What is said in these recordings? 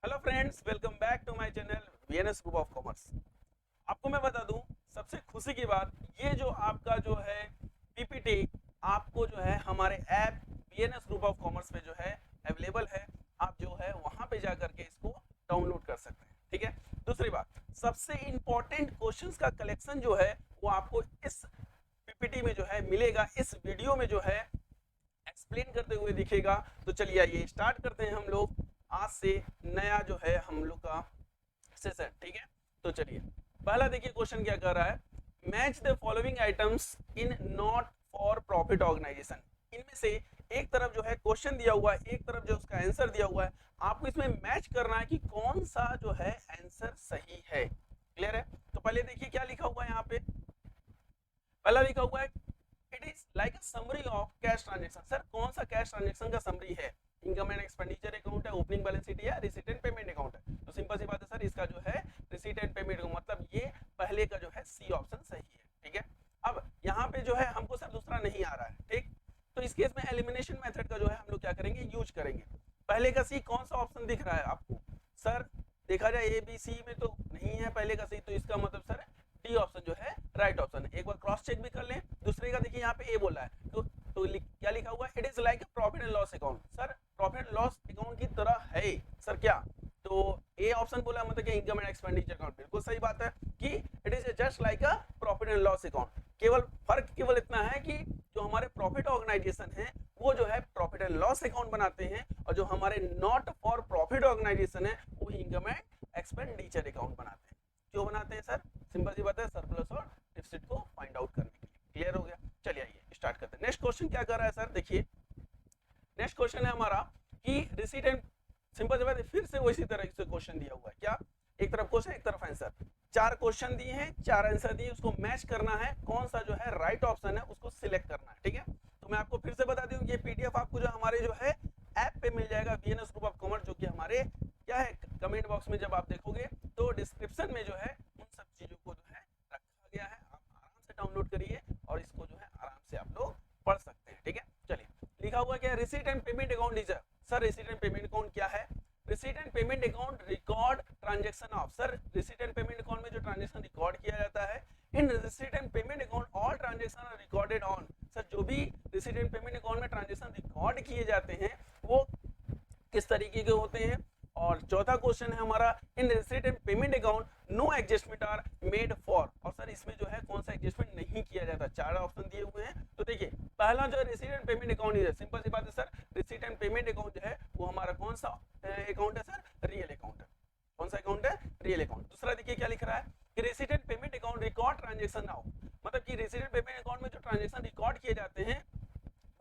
Hello friends, welcome back to my channel VNS group of commerce. आपको मैं बता दूं, सबसे खुशी की बात ये जो आपका जो है पीपीटी आपको जो है हमारे app VNS group of commerce पे जो है अवेलेबल है। आप जो है वहां पे जा करके इसको डाउनलोड कर सकते हैं। ठीक है। दूसरी बात, सबसे इंपॉर्टेंट क्वेश्चंस का कलेक्शन जो है वो आपको इस पीपीटी में जो है मिलेगा, इस वीडियो में जो है एक्सप्लेन करते हुए दिखेगा। तो चलिए आइए स्टार्ट करते हैं हम लोग आज से नया जो है हम लोग का सेशन। ठीक है। तो चलिए पहला देखिए क्वेश्चन क्या कर रहा है। Match the following items in not for profit organisation. इनमें से एक तरफ जो है क्वेश्चन दिया हुआ है, एक तरफ जो उसका आंसर दिया हुआ है। आपको इसमें मैच करना है कि कौन सा जो है आंसर सही है। क्लियर है। तो पहले देखिए क्या लिखा हुआ है यहाँ पे। पहला लिखा हुआ है it is like a summary of cash transaction. Sir कौन सा कैश ट्रांजेक्शन का समरी है? इनकम एंड एक्सपेंडिचर अकाउंट है, ओपनिंग बैलेंस शीट या रिसीट एंड पेमेंट अकाउंट है। तो सिंपल सी बात है सर, इसका जो है रिसीट एंड पेमेंट अकाउंट, मतलब ये पहले का जो है सी ऑप्शन सही है। ठीक है। अब यहाँ पे जो है हमको सर दूसरा नहीं आ रहा है। ठीक। तो इस केस में एलिमिनेशन मेथड का जो है हम लोग क्या करेंगे, यूज करेंगे। पहले का सी कौन सा ऑप्शन दिख रहा है आपको? सर देखा जाए ए बी सी में तो नहीं है पहले का सी, तो इसका मतलब सर डी ऑप्शन जो है राइट ऑप्शन है। एक बार क्रॉस चेक भी कर लें। दूसरे का देखिए यहाँ पे ए बोला है, तो क्या लिखा हुआ है? It is like profit and loss account. Sir profit and loss account की तरह है सर क्या? तो ए ऑप्शन बोला मतलब कि इनकम एंड एक्सपेंडिचर अकाउंट, बिल्कुल सही बात है कि it is just like a profit and loss account. केवल फर्क केवल इतना है कि जो हमारे प्रॉफिट ऑर्गेनाइजेशन है वो जो है प्रॉफिट एंड लॉस अकाउंट बनाते हैं, और जो हमारे नॉट फॉर प्रॉफिट ऑर्गेनाइजेशन है वो इनकम एंड एक्सपेंडिचर अकाउंट बनाते हैं। क्यों बनाते हैं सर? सिंपल सी बात है, सरप्लस और डिफिसिट को फाइंड आउट करने के लिए। क्लियर हो गया। चलिए आइए स्टार्ट करते हैं। नेक्स्ट क्वेश्चन क्या कर रहा है सर, देखिए नेक्स्ट क्वेश्चन है हमारा कि रिसीट एंड, सिंपल सी बात है फिर से वैसी तरह से क्वेश्चन दिया हुआ है। क्या? एक तरफ क्वेश्चन एक तरफ आंसर, चार क्वेश्चन दिए हैं, चार आंसर दिए, उसको मैच करना है, कौन सा जो है राइट ऑप्शन है उसको सिलेक्ट करना है। ठीक है। तो मैं आपको फिर से बता दूं, ये पीडीएफ आपको जो हमारे जो है ऐप पे मिल जाएगा वीएनएस ग्रुप ऑफ कॉमर्स, जो कि हमारे क्या है कमेंट बॉक्स में जब आप देखोगे तो डिस्क्रिप्शन में जो है उन सब चीजों को जो है रखा गया है। आप आराम से डाउनलोड करिए और इसको जो है आराम से आप लोग पढ़ सकते हैं। ठीक है। चलिए लिखा हुआ क्या है, receipt and payment account is. Sir receipt and payment account क्या है? Receipt and payment account record transaction of. Sir receipt and payment account में जो ट्रांजैक्शन रिकॉर्ड किया जाता है, in receipt and payment account all transaction are recorded on. Sir जो भी receipt and payment account में ट्रांजैक्शन रिकॉर्ड किए जाते हैं वो किस तरीके के होते हैं? और चौथा क्वेश्चन है हमारा, in receipt and payment account no adjustment are made for. और सर इसमें जो है कौन सा एडजस्टमेंट नहीं किया जाता? चार ऑप्शन दिए हुए हैं। तो देखिए पहला जो रिसीट एंड पेमेंट अकाउंट है, सिंपल सी बात है sir, receipt and payment account जो है वो हमारा कौन सा अकाउंट है सर? रियल अकाउंट है। कौन सा अकाउंट है? Real account. दूसरा देखिए क्या लिख रहा है कि receipt and payment account record transaction now, मतलब कि रिसीट एंड पेमेंट अकाउंट में जो ट्रांजेक्शन रिकॉर्ड किए जाते हैं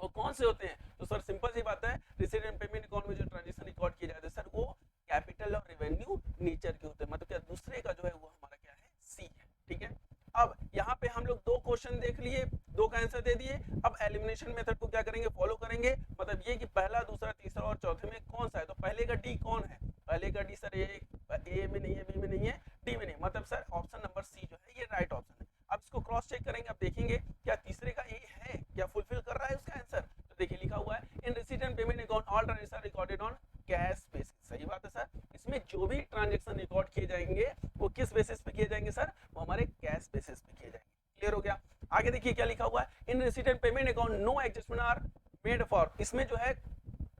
वो कौन से होते हैं? तो सर सिंपल सी बात है, रिसीट एंड पेमेंट अकाउंट में जो ट्रांजेक्शन रिकॉर्ड किए जाते हैं सर वो कैपिटल और रेवेन्यू नेचर के होते हैं, मतलब क्या दूसरे का जो है वो हमारा क्या है? सी है। ठीक है। अब यहाँ पे हम लोग दो क्वेश्चन देख लिए, दो का आंसर दे दिए। अब एलिमिनेशन मेथड को क्या करेंगे, फॉलो करेंगे। मतलब ये कि पहला दूसरा तीसरा और चौथे में कौन सा है। तो पहले का डी कौन है? पहले का डी सर ए में नहीं है, बी में नहीं है, डी में नहीं, मतलब सर ऑप्शन नंबर सी जो है ये राइट ऑप्शन है। अब इसको क्रॉस चेक करेंगे, अब देखेंगे क्या तीसरे का ए है, क्या फुलफिल कर रहा है उसका आंसर। तो देखिए लिखा हुआ है in receipt and payment account all transaction recorded on cash basis. सही बात है सर, इसमें जो भी ट्रांजैक्शन रिकॉर्ड किए जाएंगे वो किस बेसिस पे किए जाएंगे सर? वो हमारे कैश बेसिस पे किए जाएंगे। क्लियर हो गया। आगे देखिए क्या लिखा हुआ है, in receipt and payment account no adjustment are made for. इसमें जो है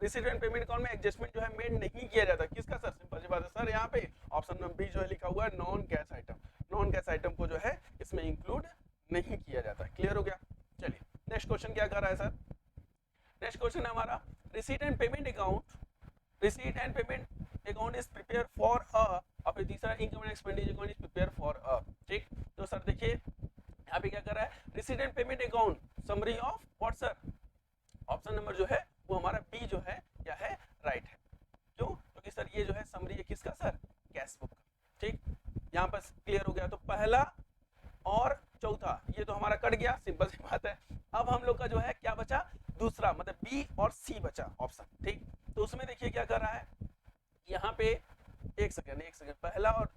रिसीट एंड पेमेंट अकाउंट में एडजस्टमेंट जो है मेड नहीं किया जाता। किसका सर? सिंपल सी बात है सर, यहाँ पे ऑप्शन नंबर बी जो है लिखा हुआ है non cash item. Non cash item को जो है इसमें इंक्लूड नहीं किया जाता। क्लियर हो गया। चलिए नेक्स्ट क्वेश्चन क्या कर रहा है सर। नेक्स्ट क्वेश्चन है हमारा, receipt and payment account, receipt and payment account is prepare for a, और फिर तीसरा income and expenditure account is prepare for a. ठीक। तो सर देखिए यहाँ पे क्या कर रहा है, receipt and payment account summary of what sir? Option number जो है वो हमारा बी जो है क्या है? राइट है। क्यों? क्योंकि सर ये जो है समरी है किसका सर? कैश बुक का। ठीक। यहाँ पर क्लियर हो गया। तो पहला और चौथा ये तो हमारा कट गया, सिंपल सी बात है। अब हम लोग का जो है क्या बचा? दूसरा, मतलब बी और सी बचा ऑप्शन। ठीक। तो उसमें देखिए क्या कर रहा है यहाँ पे, एक सेकेंड एक सेकेंड, पहला और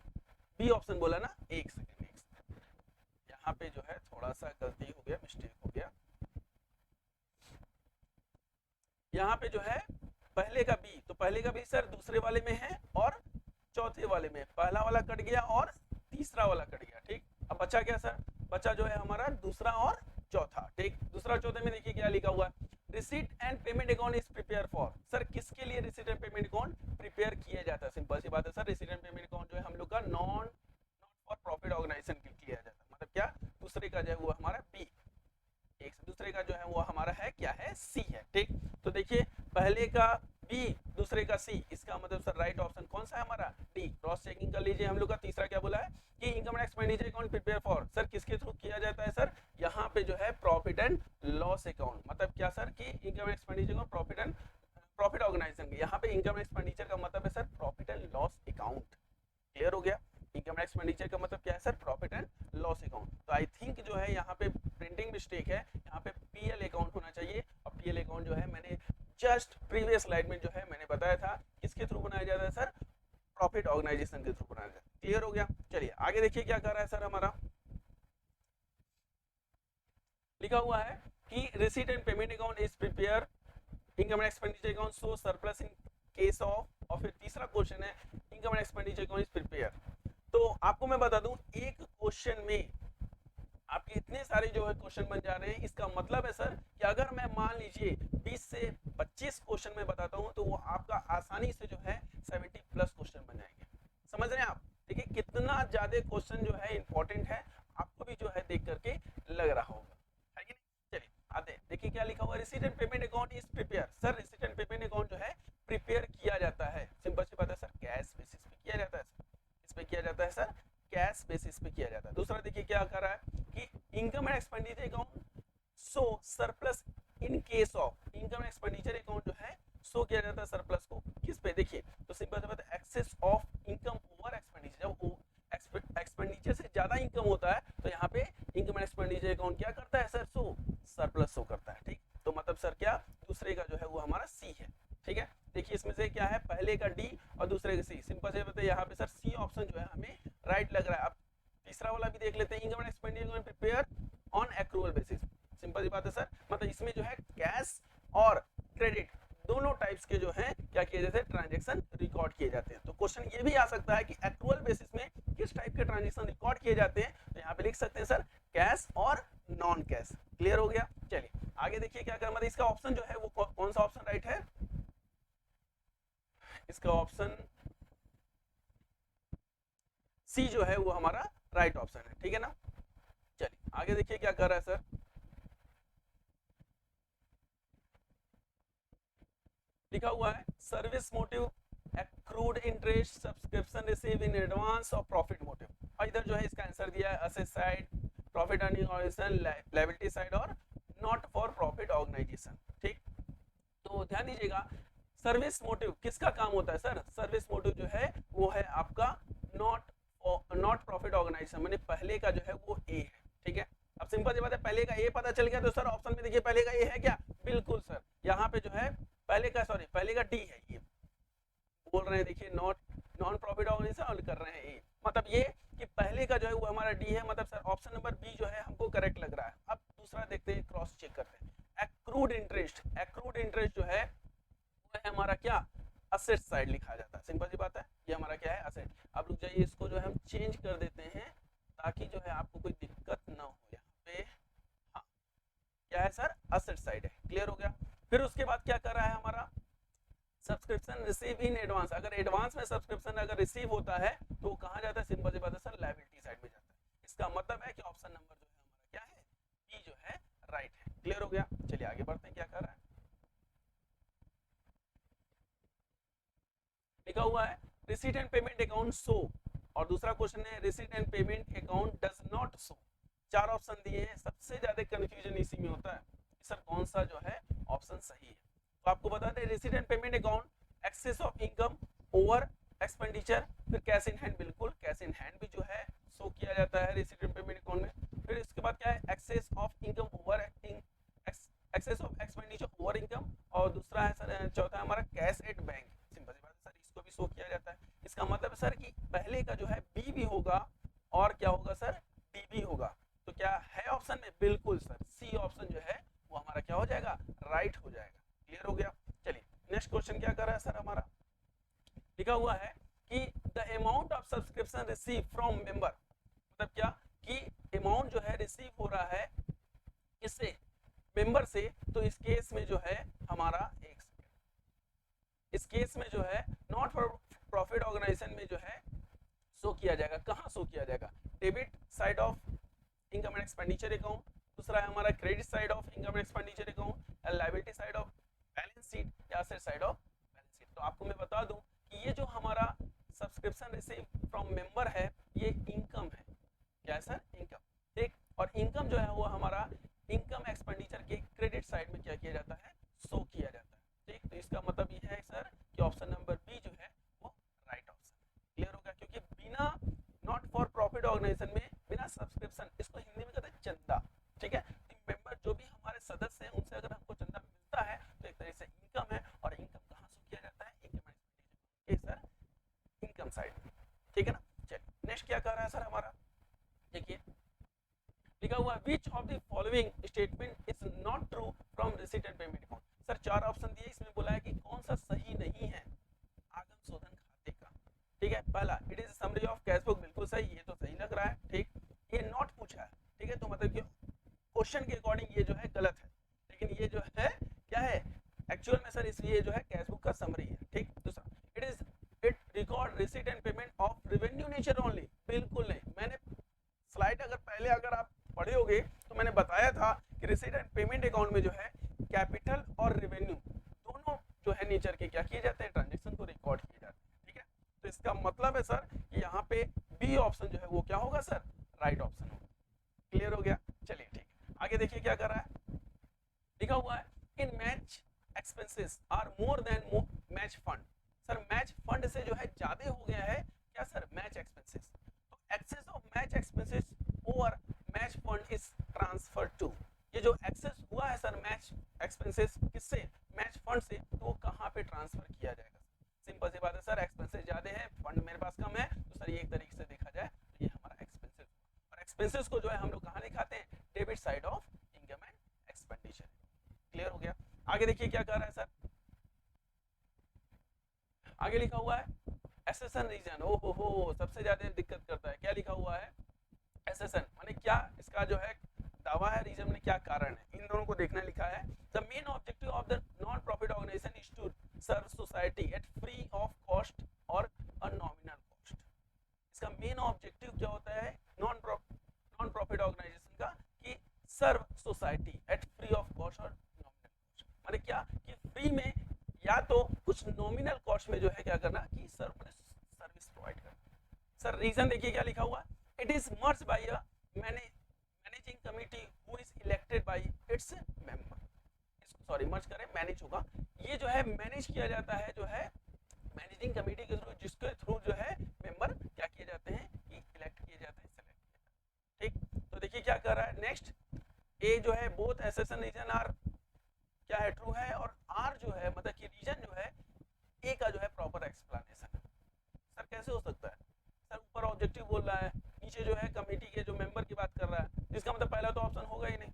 बी ऑप्शन बोला ना, एक सेकेंड एक सेकेंड, यहाँ पे जो है थोड़ा सा गलती हो गया, मिस्टेक हो गया। यहाँ पे जो है पहले का बी, तो पहले का बी सर दूसरे वाले में है और चौथे वाले में पहला वाला कट गया और तीसरा वाला कट गया, ठीक। अब बचा क्या सर, बचा जो है हमारा दूसरा और चौथा, ठीक। दूसरा चौथे में देखिए क्या लिखा हुआ है, receipt and payment account is prepare for. Sir किसके लिए receipt and payment account prepare किया जाता है? सिंपल सी बात है sir, receipt and payment account जो है हम लोग का नॉट फॉर प्रॉफिट ऑर्गेनाइजेशन के लिए किया जाता है। मतलब क्या, दूसरे का जो है वो हमारा बी, एक दूसरे का जो है वो हमारा है क्या है, सी है, ठीक। तो देखिए पहले का बी, दूसरे का सी, इसका मतलब सर राइट ऑप्शन कौन सा है हमारा, डी। क्रॉस चेकिंग कर लीजिए। हम लोग का तीसरा क्या बोला है कि income and expenditure account prepare for, sir किसके थ्रू किया जाता है सर, यहाँ पे जो है प्रॉफिट एंड लॉस अकाउंट। मतलब क्या सर कि income and expenditure account profit organisation, यहाँ पे इनकम एंड एक्सपेंडिचर का मतलब है sir profit and loss account. Clear हो गया, इनकम एंड एक्सपेंडिचर का मतलब क्या है sir, profit and loss account. तो आई थिंक जो है यहाँ पे प्रिंटिंग मिस्टेक है, यहाँ पे पीएल अकाउंट होना चाहिए। और पीएल अकाउंट जो है मैंने जस्ट प्रीवियस स्लाइड में जो है मैंने बताया था किसके थ्रू बनाया जाता है सर, प्रॉफिट ऑर्गेनाइजेशन के थ्रू बनाया जाता है। क्लियर हो गया, चलिए आगे देखिए क्या कर रहा है सर हमारा, लिखा हुआ है कि receipt and payment account is prepare income and expenditure account so surplus in case of, और फिर तीसरा क्वेश्चन है income and expenditure account is prepare. तो आपको मैं बता दूं एक क्वेश्चन में आपके इतने सारे जो है क्वेश्चन बन जा रहे हैं, इसका मतलब है सर कि अगर मैं मान लीजिए 20 से 25 क्वेश्चन में बताता हूं तो वो आपका आसानी से जो है 70 प्लस क्वेश्चन बन जाएंगे। समझ रहे हैं आप, देखिए कितना ज्यादा क्वेश्चन जो है इंपॉर्टेंट है, आपको भी जो है देख करके लग रहा होगा, है कि नहीं। चलिए आते हैं, देखिए क्या लिखा हुआ है, receipt and payment account is prepare. Sir receipt and payment account जो है प्रिपेयर किया जाता है, सिंपल सी बात है सर, कैश बेसिस पे किया जाता है। इस पे किया जाता है सर, कैश बेसिस पे किया जाता है। दूसरा देखिए क्या कर रहा है कि income and expenditure account so surplus in case of, income and expenditure account जो है शो किया जाता है सरप्लस को किस पे, देखिए तो सिंपल सी बात है excess of income over expenditure. जब एक्सपेंडिचर से ज्यादा इनकम होता है तो यहाँ पे इनकम एंड एक्सपेंडिचर अकाउंट क्या करता है सर, सो सरप्लस शो करता है, ठीक। तो मतलब सर क्या, दूसरे का जो है वो हमारा सी है, ठीक है। देखिए इसमें से क्या है, पहले का डी और दूसरे का सी। सिंपल से बताइए यहाँ पे सर सी ऑप्शन जो है हमें राइट लग रहा है। अब तीसरा वाला भी देख लेते हैं, income and expenditure prepare on accrual basis. Simple सी बात है सर, मतलब इसमें जो है कैश और क्रेडिट दोनों टाइप्स के जो हैं क्या किए जाते हैं, ट्रांजैक्शन रिकॉर्ड किए जाते हैं। तो क्वेश्चन ये भी आ सकता है कि एक्रूअल बेसिस में किस टाइप के ट्रांजैक्शन रिकॉर्ड किए जाते हैं, तो यहाँ पे लिख सकते हैं सर कैश और नॉन कैश। क्लियर हो गया, चलिए आगे देखिए क्या करना है, इसका ऑप्शन जो है वो कौन सा ऑप्शन राइट है, इसका ऑप्शन सी जो है वो हमारा राइट ऑप्शन है, ठीक है ना। चलिए आगे देखिए क्या कर रहा है सर, लिखा हुआ है service motive accrued interest subscription receive in advance और प्रॉफिट मोटिव। और इधर जो है इसका आंसर दिया है asset side, profit earning organisation, liability side और नॉट फॉर प्रॉफिट ऑर्गेनाइजेशन, ठीक। तो ध्यान दीजिएगा सर्विस मोटिव किसका काम होता है सर, सर्विस मोटिव जो है वो है आपका नॉट प्रॉफिट ऑर्गेनाइजेशन, माने पहले का जो है वो ए है, ठीक है। अब सिंपल सी बात है, पहले का ए पता चल गया तो सर ऑप्शन में देखिए पहले का ए है क्या, बिल्कुल सर, यहाँ पे जो है पहले का डी है, ये बोल रहे हैं देखिए नॉन प्रॉफिट ऑर्गेनाइजेशन और कर रहे हैं ए, मतलब ये कि पहले का जो है वो हमारा डी है, मतलब सर ऑप्शन नंबर बी जो है हमको करेक्ट लग रहा है। अब दूसरा देखते हैं, क्रॉस चेक करते हैं, एक्रूड इंटरेस्ट जो है वो है हमारा क्या, असेट साइड लिखा जाता है। सिंपल सी बात है, ये हमारा क्या है, असेट। अब रुक जाइए, इसको जो है हम चेंज कर देते हैं ताकि जो है आपको कोई दिक्कत ना हो। यहाँ पे हाँ क्या है सर, असेट साइड है। क्लियर हो गया, फिर उसके बाद क्या कर रहा है हमारा, सब्सक्रिप्शन रिसीव इन एडवांस। अगर एडवांस में सब्सक्रिप्शन अगर रिसीव होता है तो वो कहाँ जाता है, सिंपल सी बात है सर लायबिलिटी साइड में जाता है। इसका मतलब है कि ऑप्शन नंबर जो है हमारा क्या है, बी जो है राइट है। क्लियर हो गया, चलिए आगे बढ़ते हैं, क्या कर रहा है, लिखा हुआ है receipt and payment account show, और दूसरा क्वेश्चन है receipt and payment account does not show. चार ऑप्शन दिए हैं, सबसे ज्यादा कंफ्यूजन इसी में होता है सर कौन सा जो है ऑप्शन सही है। तो आपको बता दें receipt and payment account excess of income over expenditure, फिर कैश इन हैंड, बिल्कुल कैश इन हैंड भी जो है शो किया जाता है रिसीट एंड पेमेंट अकाउंट में। फिर इसके बाद क्या है, excess of income over excess of expenditure over income, और दूसरा है सर चौथा हमारा कैश एट बैंक। सिंपल सी बात है सर, इसको भी शो किया जाता है। इसका मतलब है सर कि पहले का जो है बी भी होगा और क्या होगा सर, डी भी होगा। तो क्या है ऑप्शन में, बिल्कुल सर सी ऑप्शन जो है वो हमारा क्या हो जाएगा, राइट हो जाएगा। क्लियर हो गया, चलिए नेक्स्ट क्वेश्चन क्या कर रहा है सर हमारा, लिखा हुआ है कि the amount of subscription receive from member, मतलब क्या कि अमाउंट जो है रिसीव हो रहा है इससे मेंबर से, तो इस केस में जो है हमारा इस केस में जो है नॉट फॉर प्रॉफिट ऑर्गेनाइजेशन में जो है शो किया जाएगा। कहाँ शो किया जाएगा? Debit side of income and expenditure account, दूसरा है हमारा credit side of income and expenditure account, liability side of balance sheet या asset side of balance sheet. तो आपको मैं बता दूं कि ये जो हमारा सब्सक्रिप्शन रिसीव फ्रॉम मेंबर है ये इनकम है। क्या है सर? इनकम। ठीक, और इनकम जो है वो हमारा इनकम एक्सपेंडिचर के क्रेडिट साइड में क्या किया जाता है? शो किया जाता है। ठीक, तो इसका मतलब ये है सर कि ऑप्शन नंबर बी जो है वो राइट ऑप्शन। क्लियर हो गया? क्योंकि बिना नॉट फॉर प्रॉफिट ऑर्गेनाइजेशन में बिना सब्सक्रिप्शन, इसको हिंदी में कहते हैं चंदा। ठीक है, मेंबर जो भी हमारे सदस्य हैं उनसे अगर हमको चंदा मिलता है तो एक तरह से इनकम है, और इनकम कहाँ शो किया जाता है? Income expenditure sir income side में। ठीक है ना? चलिए नेक्स्ट क्या कर रहा है सर हमारा, देखिए लिखा हुआ which of the following statement is not true from receipt and payment account. Sir 4 option दिए, इसमें बोला है कि कौन सा सही नहीं है आगम शोधन खाते का। ठीक है, पहला it is summary of cash book, बिल्कुल सही, ये तो सही लग रहा है। ठीक, ये नॉट पूछा है। ठीक है, तो मतलब कि क्वेश्चन के अकॉर्डिंग ये जो है गलत है, लेकिन ये जो है क्या है एक्चुअल में सर, इसलिए जो है कैश बुक का समरी है। ठीक, दूसरा it record receipt and payment of revenue nature only, बिल्कुल नहीं। मैंने स्लाइड अगर पहले अगर आप पढ़े होगे तो मैंने बताया था कि रिसीट एंड पेमेंट अकाउंट में जो है कैपिटल और रेवेन्यू दोनों जो है नेचर के क्या किए जाते हैं? ट्रांजैक्शन को रिकॉर्ड किए जाते हैं। ठीक है, तो इसका मतलब है सर कि यहाँ पे बी ऑप्शन जो है वो क्या होगा सर? राइट ऑप्शन होगा। क्लियर हो गया? चलिए ठीक है, आगे देखिए क्या कर रहा है, लिखा हुआ है in match expenses are more than match fund. Sir match fund से जो है ज्यादा हो गया है क्या सर? Match expenses. तो excess of match expenses over match fund is transfer to, ये जो एक्सेस हुआ है सर मैच एक्सपेंसेस किससे? मैच फंड से, तो वो कहाँ पे ट्रांसफर किया जाएगा? सिंपल सी बात है सर, एक्सपेंसेस ज्यादा है, फंड मेरे पास कम है, तो सर ये एक तरीके से देखा जाए तो ये हमारा एक्सपेंसेस, और एक्सपेंसेस को जो है हम लोग कहाँ लिखाते हैं? Debit side of income and expenditure. Clear हो गया? आगे देखिए क्या कर रहा है सर, आगे लिखा हुआ है एसेसन रीजन। ओ हो सबसे ज्यादा दिक्कत करता है, क्या लिखा हुआ है? एसेसन माने क्या? इसका जो है दावा है, रीजन में क्या कारण है, इन दोनों को देखना लिखा है। The main objective of the non profit organisation is to serve society at free of cost और अ नॉमिनल कॉस्ट। इसका मेन ऑब्जेक्टिव क्या होता है नॉन प्रॉफिट ऑर्गेनाइजेशन का? कि serve society at free of cost और नॉमिनल कॉस्ट। माने क्या कि फ्री में या तो कुछ नॉमिनल कॉस्ट में जो है क्या करना कि सर्विस प्रोवाइड करना। सर रीजन देखिए क्या लिखा हुआ, it is merge by a managing committee who is elected by its member. इसको सॉरी मर्ज करें, मैनेज होगा, ये जो है मैनेज किया जाता है जो है मैनेजिंग कमिटी के थ्रू, जिसके थ्रू जो है मेंबर क्या किए जाते हैं कि इलेक्ट किए जाते हैं, सेलेक्ट किए जाते हैं। ठीक, तो देखिए क्या कर रहा है नेक्स्ट, ए जो है बोथ एसेसन रीजन आर क्या है? ट्रू है, और आर जो है मतलब कि रीजन जो है ए का जो है प्रॉपर एक्सप्लेनेशन। सर कैसे हो सकता है? सर ऊपर ऑब्जेक्टिव बोल रहा है, नीचे जो है कमेटी के जो मेंबर की बात कर रहा है, जिसका मतलब पहला तो ऑप्शन होगा ही नहीं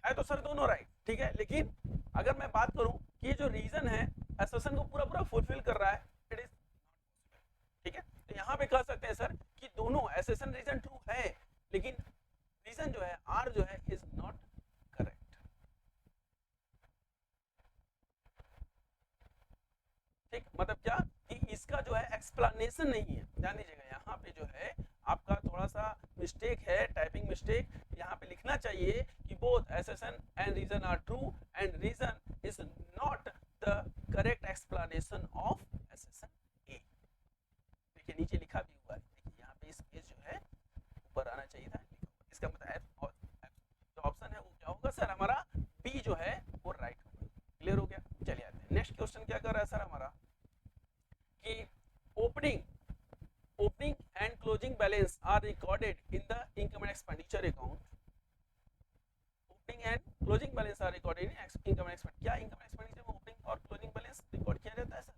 है। तो सर दोनों राइट, ठीक है, लेकिन अगर मैं बात करूं कि ये जो रीजन है एसेसन को पूरा पूरा फुलफिल कर रहा है, इट इज ठीक है, तो यहाँ पे कह सकते हैं सर कि दोनों एसेसन रीजन ट्रू है, लेकिन रीजन जो है आर जो है इज नॉट करेक्ट। ठीक, मतलब क्या कि इसका जो है एक्सप्लेनेशन नहीं है। ध्यान दीजिएगा यहाँ पे जो है आपका थोड़ा सा मिस्टेक है, टाइपिंग मिस्टेक। यहाँ पे लिखना चाहिए कि both assertion and reason are true and reason is not the correct explanation of assertion A. देखिए नीचे लिखा भी हुआ है, देखिए यहाँ पे स्पेस जो है ऊपर आना चाहिए था, इसका मतलब जो ऑप्शन है वो क्या होगा सर? हमारा बी जो है वो राइट होगा। क्लियर हो गया? चलिए आते हैं नेक्स्ट क्वेश्चन। क्या कर रहा है सर हमारा कि opening and closing balance are recorded in the income and expenditure account. Opening and closing balance are recorded in income and expenditure. क्या इनकम एंड एक्सपेंडिचर में ओपनिंग और क्लोजिंग बैलेंस रिकॉर्ड किया जाता है सर?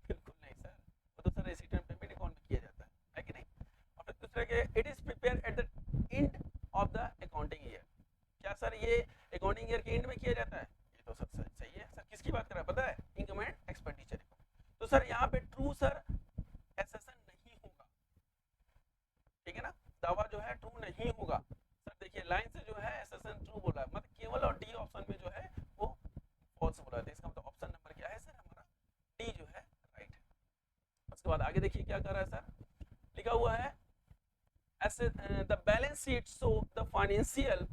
बिल्कुल नहीं सर, वो तो sir receipt and payment account में किया जाता है कि नहीं? और फिर दूसरा के it is prepared at the end of the accounting year. क्या सर ये अकाउंटिंग ईयर के एंड में किया जाता है? ये तो सर सही है। सर किसकी बात कर रहा है पता है? Income and expenditure account. तो सर यहाँ पे ट्रू सर एसेसन नहीं दावा जो है ट्रू नहीं होगा। सर देखिए लाइन से जो है एसेसन ट्रू बोला है, मतलब केवल और डी ऑप्शन में जो है वो फॉल्स बोला है। इसका मतलब ऑप्शन नंबर क्या है सर हमारा डी जो है राइट है। उसके बाद आगे देखिए क्या कर रहा है सर, लिखा हुआ है the balance sheet show the financial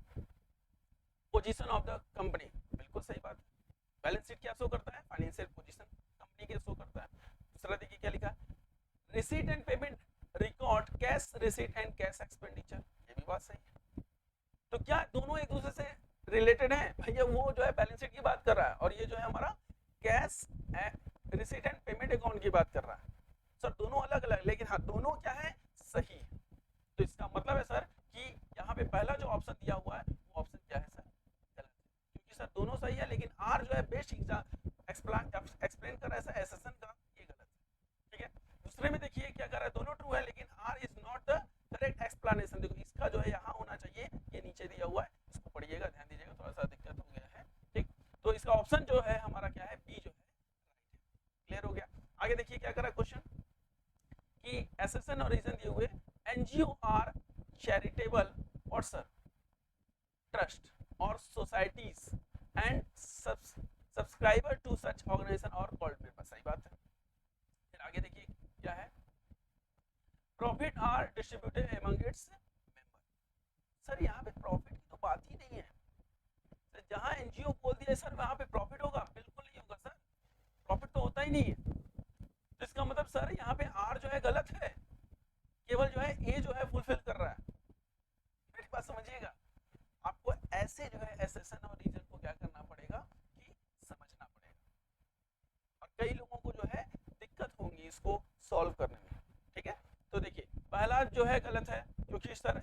position of the company. बिल्कुल सही बात है, बैलेंस शीट क्या शो करता है, फाइनेंशियल पोजीशन कंपनी के शो करता है। दूसरा देखिए क्या लिखा है, receipt and payment record cash receipt and cash expenditure, ये भी बात सही है। तो क्या दोनों एक दूसरे से रिलेटेड है भैया, वो जो है बैलेंस शीट की बात कर रहा है और ये जो है हमारा cash receipt and payment account की बात कर रहा है। सर दोनों अलग अलग, लेकिन हाँ दोनों क्या है सही है। तो इसका मतलब है सर कि यहाँ पे पहला जो ऑप्शन दिया हुआ है वो ऑप्शन क्या है सर गलत है, क्योंकि सर दोनों सही है लेकिन आर जो है बेस्ट एक्सप्लेन कर रहा है सर एसेसन का, ये गलत है। ठीक है, दूसरे में देखिए क्या कर रहा है, दोनों ट्रू है लेकिन R is not the correct explanation. देखो इसका जो है यहाँ होना चाहिए, ये नीचे दिया हुआ है, इसको पढ़िएगा ध्यान दीजिएगा, थोड़ा सा दिक्कत हो गया है। ठीक, तो इसका ऑप्शन जो है हमारा क्या है बी जो है क्लियर हो गया। आगे देखिए क्या कर रहा है क्वेश्चन कि एसेसन और रीजन दिए हुए एनजीओ आर चैरिटेबल और सर ट्रस्ट और societies and subscriber to such organisation और कॉल्ड मेंबर, सही बात है। फिर आगे देखिए क्या है, profit are distributed among its member. Sir यहाँ पे प्रॉफिट की तो बात ही नहीं है, तो जहाँ एनजीओ बोल दिया सर वहाँ पे प्रॉफिट होगा, बिल्कुल नहीं होगा सर, प्रॉफिट तो होता ही नहीं है। तो इसका मतलब सर यहाँ पे आर जो है गलत है, केवल जो है ए जो है फुलफिल कर रहा है। मेरी बात समझिएगा, आपको ऐसे जो है एसेसन और रीजन को क्या करना पड़ेगा कि समझना पड़ेगा, और कई लोगों को जो है दिक्कत होंगी इसको सॉल्व करने में। ठीक है, तो देखिए पहला जो है गलत है क्योंकि सर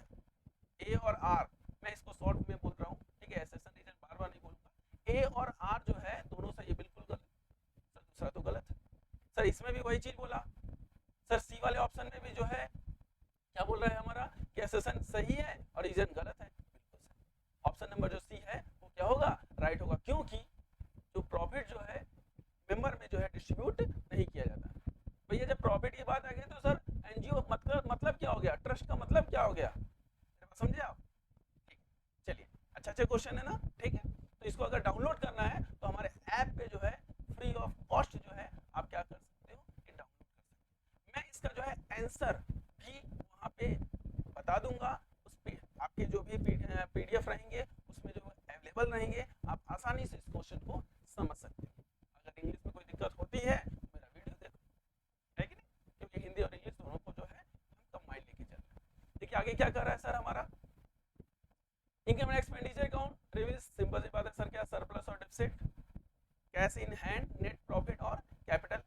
ए और आर, मैं इसको शॉर्ट में बोल रहा हूँ, ठीक है, एसेसन रीजन बार बार नहीं बोलूंगा। ए और आर जो है दोनों सही है, बिल्कुल गलत। सर दूसरा तो गलत है। सर इसमें भी वही चीज बोला, सर सी वाले ऑप्शन में भी जो है क्या बोल रहा है हमारा कि एसेसन सही है और रीजन गलत है, बिल्कुल सही। ऑप्शन नंबर जो सी है वो क्या होगा राइट होगा, क्योंकि जो प्रॉफिट जो है मेंबर में जो है डिस्ट्रीब्यूट नहीं किया जाता। भैया जब प्रॉफिट की बात आ गई तो सर एनजीओ मतलब क्या हो गया, ट्रस्ट का मतलब क्या हो गया, समझे आप। ठीक, चलिए अच्छा क्वेश्चन है ना, ठीक है। तो इसको अगर डाउनलोड करना है तो हमारे ऐप पे जो है फ्री ऑफ कॉस्ट जो है आप क्या कर सकते हो कि डाउनलोड कर सकते हो। मैं इसका जो है आंसर भी वहाँ पे बता दूंगा, उस पे आपके जो भी पीडीएफ रहेंगे उसमें जो अवेलेबल रहेंगे, आप आसानी से इस क्वेश्चन को समझ सकते हो। अगर इंग्लिश में कोई दिक्कत होती है तो मेरा वीडियो देखो, है कि नहीं, क्योंकि हिंदी और इंग्लिश दोनों को जो है हम कंबाइन लेके चल रहे हैं। देखिए आगे क्या कर रहा है सर हमारा, income and expenditure account reveal, simple सी बात है सर, क्या सरप्लस और deficit, cash in hand, net profit और कैपिटल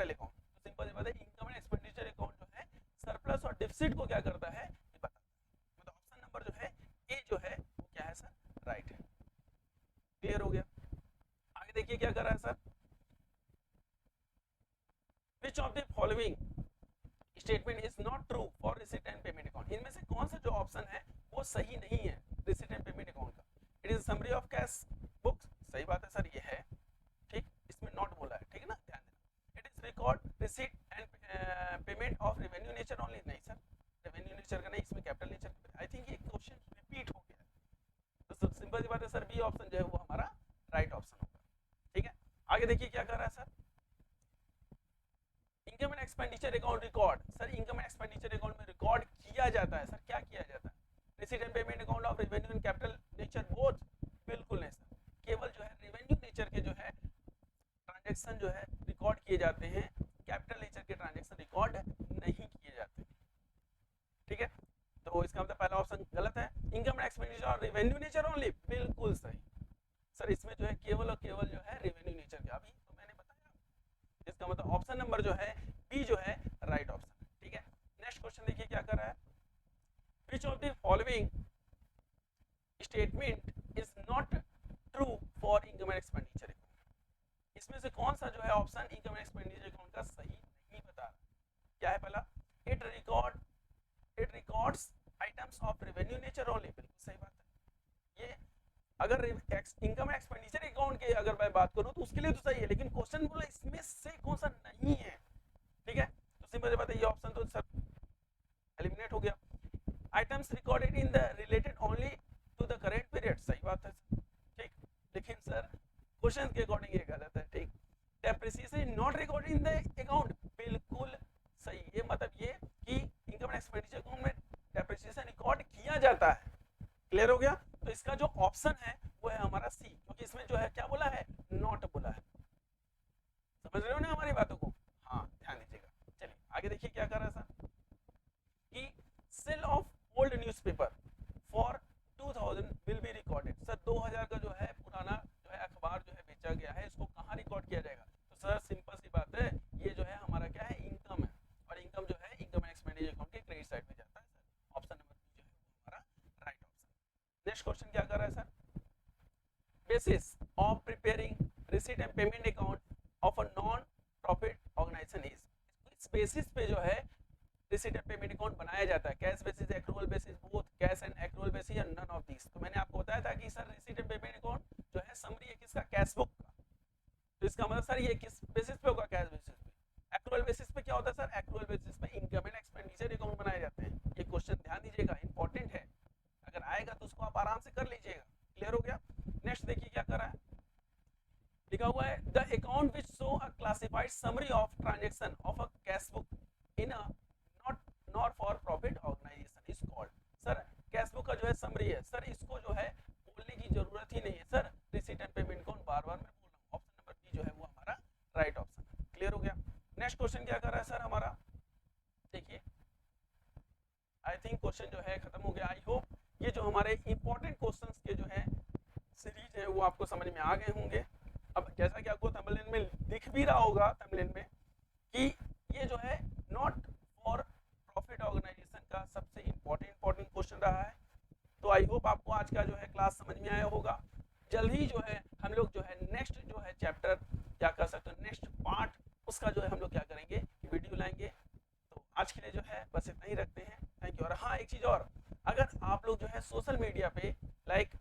अकाउंट। तो सिंपल सी बात है इनकम एंड एक्सपेंडिचर अकाउंट जो है सरप्लस और डिफिसिट को क्या करता है ये बता, मतलब ऑप्शन नंबर जो है ए जो है वो क्या है सर राइट है। क्लियर हो गया। आगे देखिए क्या कर रहा है sir, which of the following statement is not true for receipt and payment account. इनमें से कौन सा जो ऑप्शन है वो सही नहीं है रिसीट एंड पेमेंट अकाउंट का। It is summary of cash books, सही बात है सर ये है, ठीक, इसमें नॉट बोला है, ठीक है ना, ध्यान देना। It is record receipt and payment of revenue nature only, नहीं सर रेवेन्यू नेचर का नहीं, इसमें कैपिटल नेचर का। आई थिंक ये क्वेश्चन रिपीट हो गया, तो सब सिंपल सी बात है सर बी ऑप्शन जो है वो हमारा राइट ऑप्शन होगा। ठीक है, आगे देखिए क्या कर रहा है sir, income and expenditure account record. Sir income and expenditure account में रिकॉर्ड किया जाता है, सर क्या किया जाता है, receipt and payment account of revenue and capital nature both, बिल्कुल नहीं सर, केवल जो है रेवेन्यू नेचर के जो है ट्रांजैक्शन जो है रिकॉर्ड किए जाते हैं, कैपिटल नेचर के ट्रांजैक्शन रिकॉर्ड नहीं किए जाते। ठीक है, तो इसका मतलब पहला ऑप्शन गलत है। इनकम एंड एक्सपेंडिचर और रेवेन्यू नेचर ओनली, बिल्कुल सही सर, इसमें जो है केवल और केवल जो है रेवेन्यू नेचर का, अभी तो मैंने बताया, इसका मतलब ऑप्शन नंबर जो है बी जो है राइट ऑप्शन। ठीक है, नेक्स्ट क्वेश्चन देखिए क्या कर रहा है, which of the following statement is not true for income and expenditure account. इसमें से कौन सा जो है option income and expenditure account का सही नहीं बता रहा। क्या है पहला, it records items of revenue nature only, बिल्कुल सही बात है। ये अगर इनकम एंड एक्सपेंडिचर अकाउंट की अगर मैं बात करूं तो उसके लिए तो सही है, लेकिन क्वेश्चन बोला इसमें से कौन सा नहीं है। ठीक है, तो सिंपल सी बात है ये ऑप्शन तो सर एलिमिनेट हो गया। Recorded in the related only to the current period, सही बात है सर, ठीक। लेकिन सर क्वेश्चन के अकॉर्डिंग ये गलत है, ठीक। Depreciation not recorded in the account, बिल्कुल सही। ये मतलब ये कि इनकम एंड एक्सपेंडिचर अकाउंट में डेप्रिसिएशन रिकॉर्ड किया जाता है। क्लियर हो गया? तो इसका जो ऑप्शन है वो है हमारा सी, क्योंकि इसमें जो है क्या बोला है, नॉट बोला है। समझ रहे हो ना हमारी बातों को? हाँ, ध्यान दीजिएगा। चलिए आगे देखिए क्या कर रहा है सर, कि sale of old newspaper for 2000 will be recorded. Sir 2000 का जो है पुराना जो है अखबार जो है बेचा गया है, इसको कहाँ रिकॉर्ड किया जाएगा? तो सर सिंपल सी बात है, ये जो है हमारा क्या है, इनकम है, और इनकम जो है इनकम एंड एक्सपेंडिचर अकाउंट के क्रेडिट साइड में जाता है सर। ऑप्शन नंबर बी जो है वो हमारा राइट ऑप्शन। नेक्स्ट क्वेश्चन क्या कर रहा है sir, basis of preparing receipt and payment account of a non profit organisation is. इस बेसिस पे जो है रिसीट एंड पेमेंट अकाउंट बनाया जाता है, cash basis, accrual basis, both cash and accrual basis या नन ऑफ दिस। तो मैंने आपको बताया था कि sir receipt and payment account जो है समरी है किसका, कैश बुक का। तो इसका मतलब सर ये किस बेसिस पे होगा, कैश बेसिस पे। एक्रूअल बेसिस पे क्या होता है सर, एक्रूअल बेसिस पे इनकम एंड एक्सपेंडिचर अकाउंट बनाए जाते हैं। ये क्वेश्चन ध्यान दीजिएगा, इंपॉर्टेंट है, अगर आएगा तो उसको आप आराम से कर लीजिएगा। क्लियर हो गया? नेक्स्ट देखिए क्या कर रहा है, लिखा हुआ है the account which show a classified summary of transaction of a cash book in a not for profit organisation is called. Sir cash book का जो है समरी है सर, इसको जो है बोलने की जरूरत ही नहीं है sir, receipt and payment account बार बार मैं बोल रहा हूँ। ऑप्शन नंबर बी जो है वो हमारा राइट ऑप्शन है। क्लियर हो गया? नेक्स्ट क्वेश्चन क्या कर रहा है सर हमारा, देखिए आई थिंक क्वेश्चन जो है खत्म हो गया। आई होप ये जो हमारे इंपॉर्टेंट क्वेश्चंस के जो है सीरीज है वो आपको समझ में आ गए होंगे। अब जैसा कि आपको थंबनेल में दिख भी रहा होगा, थंबनेल में, कि ये जो है नॉट फॉर प्रॉफिट ऑर्गेनाइजेशन का सबसे इंपॉर्टेंट क्वेश्चन रहा है। तो आई होप आपको आज का जो है क्लास समझ में आया होगा। जल्द ही जो है हम लोग जो है नेक्स्ट जो है चैप्टर क्या कर सकते हैं, नेक्स्ट पार्ट, उसका जो है हम लोग क्या करेंगे, वीडियो लाएंगे। तो आज के लिए जो है बस इतना ही रखते हैं। Thank you. और हाँ एक चीज़ और, अगर आप लोग जो है सोशल मीडिया पे लाइक